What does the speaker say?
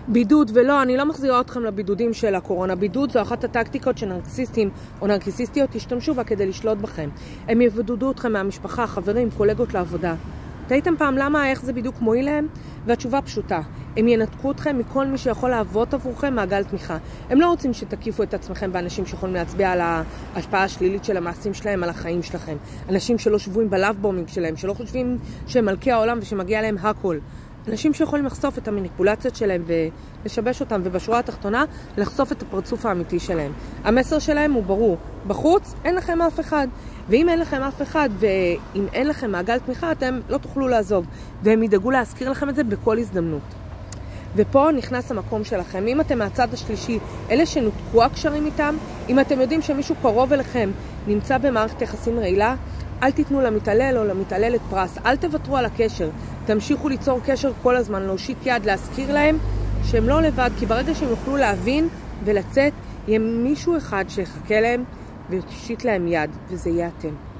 בידוד, ולא, אני לא מחזירה אתכם לבידודים של הקורונה. בידוד זו אחת הטקטיקות שנרקסיסטים או נרקסיסטיות ישתמשו בה כדי לשלוט בכם. הם יבודדו אתכם מהמשפחה, חברים, קולגות לעבודה. תהיתם פעם למה, איך זה בדיוק מועיל להם? והתשובה פשוטה. הם ינתקו אתכם מכל מי שיכול לעבוד עבורכם מעגל תמיכה. הם לא רוצים שתקיפו את עצמכם באנשים שיכולים להצביע על ההשפעה השלילית של המעשים שלהם על החיים שלכם. אנשים שלא שבויים בלאב-בומינג שלהם, שלא חושבים שהם מלכי העולם ושמגיע להם הכל. אנשים שיכולים לחשוף את המניפולציות שלהם ולשבש אותם, ובשורה התחתונה לחשוף את הפרצוף האמיתי שלהם. המסר שלהם הוא ברור. בחוץ אין לכם אף אחד. ואם אין לכם אף אחד, ואם אין לכם מעגל תמיכה, אתם לא תוכלו לעזוב. והם ידאגו להזכיר לכם את זה בכל הזדמנות. ופה נכנס המקום שלכם. אם אתם מהצד השלישי, אלה שנותקו הקשרים איתם, אם אתם יודעים שמישהו קרוב אליכם נמצא במערכת יחסים רעילה, אל תיתנו למתעלל או למתעללת פרס. אל תוותרו על הקשר. תמשיכו ליצור קשר כל הזמן, להושיט יד, להזכיר להם שהם לא לבד, כי ברגע שהם יוכלו להבין ולצאת, יהיה מישהו אחד שיחכה להם ויושיט להם יד, וזה יהיה אתם.